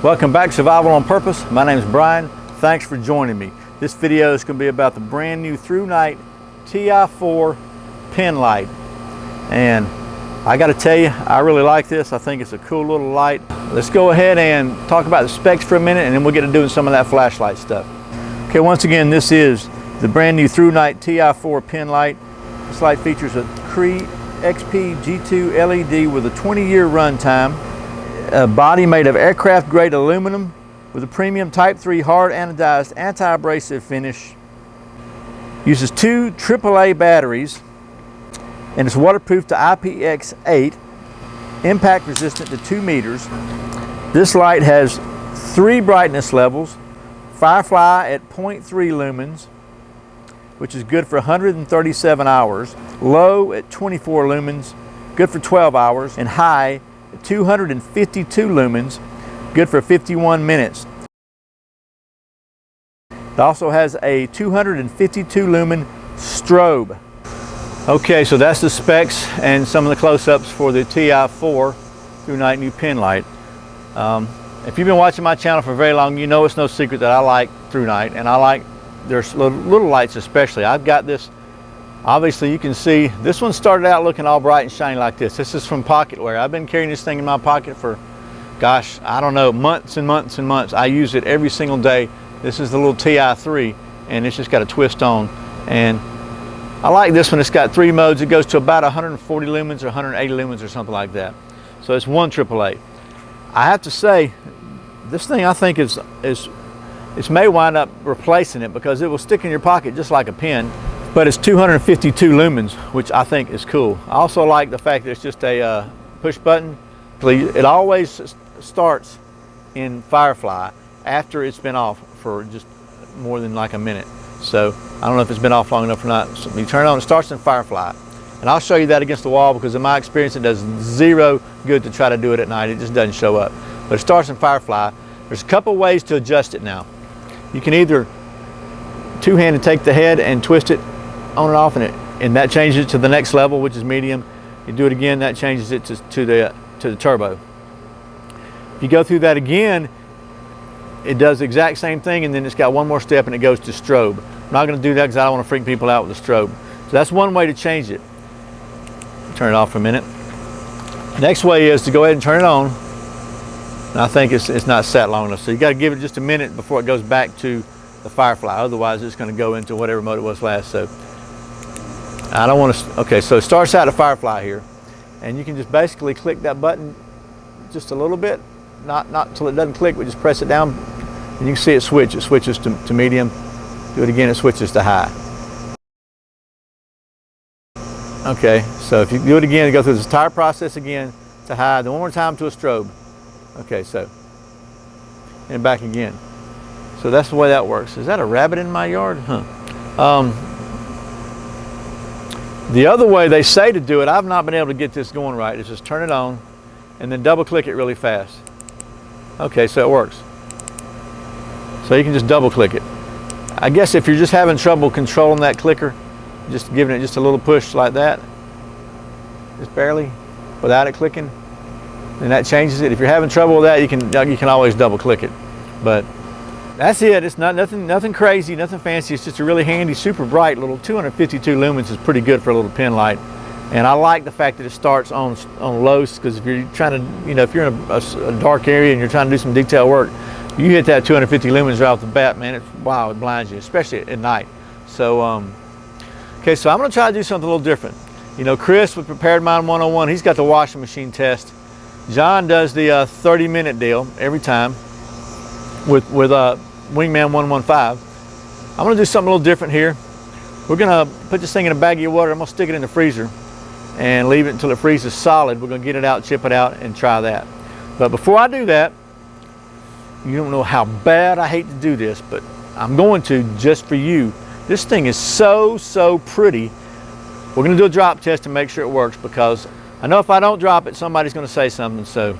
Welcome back to Survival on Purpose. My name is Brian. Thanks for joining me. This video is going to be about the brand new ThruNite Ti4 Penlight. And I got to tell you, I really like this. I think it's a cool little light. Let's go ahead and talk about the specs for a minute, and then we'll get to doing some of that flashlight stuff. Okay, once again, this is the brand new ThruNite Ti4 Penlight. This light features a Cree XP G2 LED with a 20-year run time. A body made of aircraft grade aluminum with a premium Type 3 hard anodized anti-abrasive finish. Uses two AAA batteries and is waterproof to IPX8, impact resistant to 2 meters. This light has 3 brightness levels. Firefly at 0.3 lumens, which is good for 137 hours. Low at 24 lumens, good for 12 hours. And high 252 lumens, good for 51 minutes. It also has a 252 lumen strobe. Okay, so that's the specs and some of the close-ups for the Ti4 ThruNite new Penlight. If you've been watching my channel for very long, you know it's no secret that I like ThruNite, and I like their little lights especially. I've got this. Obviously, you can see this one started out looking all bright and shiny like this. This is from pocket wear. I've been carrying this thing in my pocket for, gosh, I don't know, months and months and months. I use it every single day. This is the little Ti3, and it's just got a twist on. And I like this one. It's got 3 modes. It goes to about 140 lumens or 180 lumens or something like that. So it's one AAA. I have to say, this thing I think it may wind up replacing it, because it will stick in your pocket just like a pen. But it's 252 lumens, which I think is cool. I also like the fact that it's just a push button. It always starts in Firefly after it's been off for just more than like a minute. So I don't know if it's been off long enough or not. So you turn it on, it starts in Firefly. And I'll show you that against the wall, because in my experience it does zero good to try to do it at night. It just doesn't show up. But it starts in Firefly. There's a couple ways to adjust it now. You can either two-handed take the head and twist it on and off, and that changes it to the next level, which is medium. You do it again, that changes it to the turbo. If you go through that again, it does the exact same thing, and then it's got one more step and it goes to strobe. I'm not going to do that because I don't want to freak people out with the strobe. So that's one way to change it. Turn it off for a minute. Next way is to go ahead and turn it on. And I think it's not set long enough, so you got to give it just a minute before it goes back to the Firefly. Otherwise, it's going to go into whatever mode it was last. So I don't want to. Okay, so it starts out a Firefly here, and you can just basically click that button just a little bit, not until it doesn't click, but just press it down, and you can see it switch. It switches to medium. Do it again, it switches to high. Okay, so if you do it again, you go through this entire process again to high, then one more time to a strobe. Okay, so and back again. So that's the way that works. Is that a rabbit in my yard? Huh. The other way they say to do it, I've not been able to get this going right, is just turn it on and then double click it really fast. Okay, so it works. So you can just double click it. I guess if you're just having trouble controlling that clicker, just giving it just a little push like that, just barely, without it clicking, then that changes it. If you're having trouble with that, you can always double click it. But that's it. It's nothing crazy, nothing fancy. It's just a really handy, super bright little 252 lumens is pretty good for a little pen light. And I like the fact that it starts on low, because if you're trying to, if you're in a dark area and you're trying to do some detail work, you hit that 250 lumens right off the bat, man. Wow, it blinds you, especially at night. So, okay, so I'm going to try to do something a little different. Chris with Prepared Mind 101, he's got the washing machine test. John does the 30-minute deal every time with Wingman 115. I'm going to do something a little different here. We're going to put this thing in a baggie of water. I'm going to stick it in the freezer and leave it until it freezes solid. We're going to get it out, chip it out, and try that. But before I do that, you don't know how bad I hate to do this, but I'm going to just for you. This thing is so pretty. We're going to do a drop test to make sure it works, because I know if I don't drop it, somebody's going to say something. So,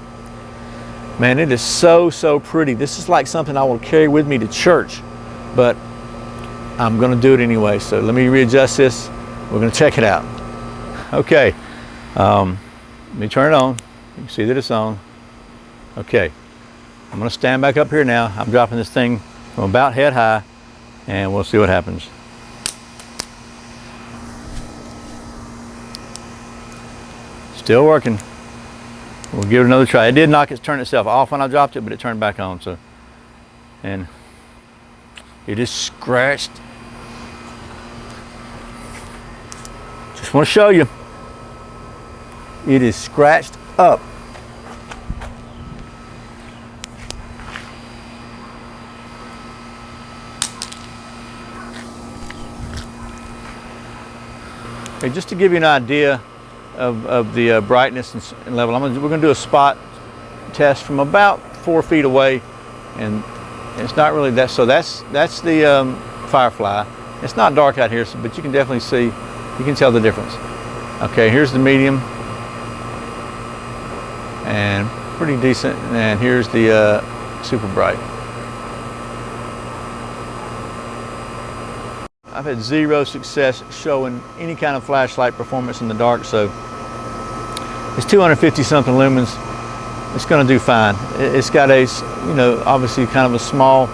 man, it is so pretty. This is like something I will carry with me to church, but I'm going to do it anyway. So let me readjust this. We're going to check it out. Okay, let me turn it on. You can see that it's on. Okay, I'm going to stand back up here now. I'm dropping this thing from about head high, and we'll see what happens. Still working. We'll give it another try. It did turn itself off when I dropped it, but it turned back on. So, and it is scratched. Just want to show you. It is scratched up. Okay, just to give you an idea of the brightness and level, we're going to do a spot test from about 4 feet away, and it's not really that. So that's the Firefly. It's not dark out here, but you can definitely see. You can tell the difference. Okay, here's the medium, and pretty decent. And here's the super bright. I've had zero success showing any kind of flashlight performance in the dark, so it's 250 something lumens. It's going to do fine. It's got a, obviously kind of a small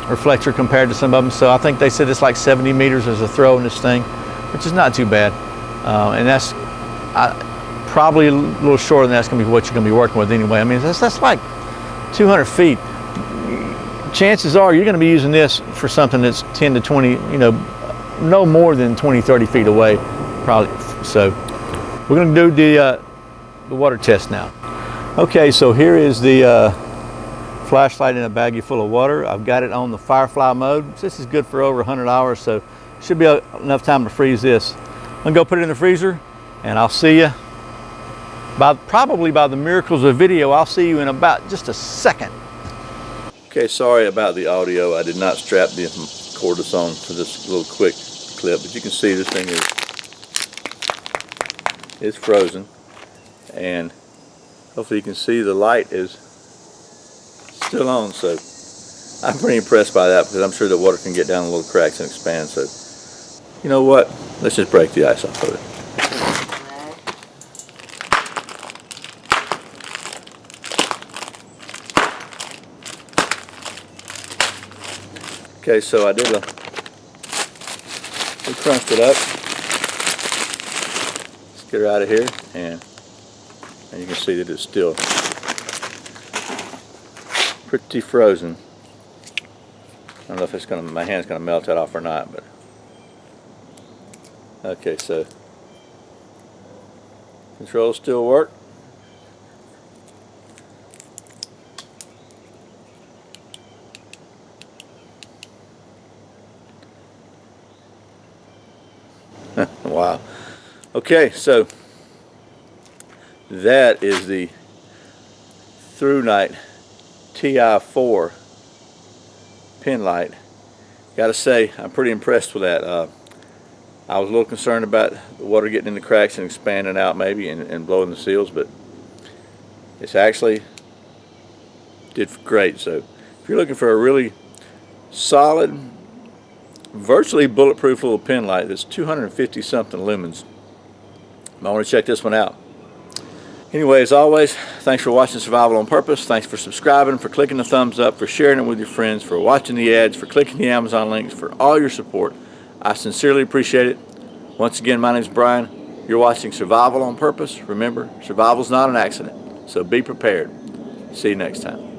reflector compared to some of them. So I think they said it's like 70 meters as a throw in this thing, which is not too bad. And that's probably a little shorter than that's going to be what you're going to be working with anyway. I mean, that's like 200 feet. Chances are you're going to be using this for something that's 10 to 20, no more than 20, 30 feet away, probably. So we're going to do the water test now. Okay, so here is the flashlight in a baggie full of water. I've got it on the Firefly mode. This is good for over 100 hours, so should be enough time to freeze this. I'm going to go put it in the freezer, and I'll see you. Probably by the miracles of video, I'll see you in about just a second. Okay, sorry about the audio. I did not strap the cordless on to this little quick clip, but you can see this thing is frozen, and hopefully you can see the light is still on. So I'm pretty impressed by that, because I'm sure that water can get down in little cracks and expand. So you know what? Let's just break the ice off of it. Okay, so we crunched it up. Let's get her out of here, and you can see that it's still pretty frozen. I don't know if my hand's gonna melt that off or not, but okay, so controls still work. Wow. Okay, so that is the ThruNite Ti4 Penlight. Gotta say, I'm pretty impressed with that. I was a little concerned about the water getting in the cracks and expanding out maybe and blowing the seals, but it's actually did great. So if you're looking for a really solid, virtually bulletproof little pen light that's 250 something lumens, you might want to check this one out. Anyway, as always, thanks for watching Survival on Purpose. Thanks for subscribing, for clicking the thumbs up, for sharing it with your friends, for watching the ads, for clicking the Amazon links, for all your support. I sincerely appreciate it. Once again, my name's Brian. You're watching Survival on Purpose. Remember, survival's not an accident, so be prepared. See you next time.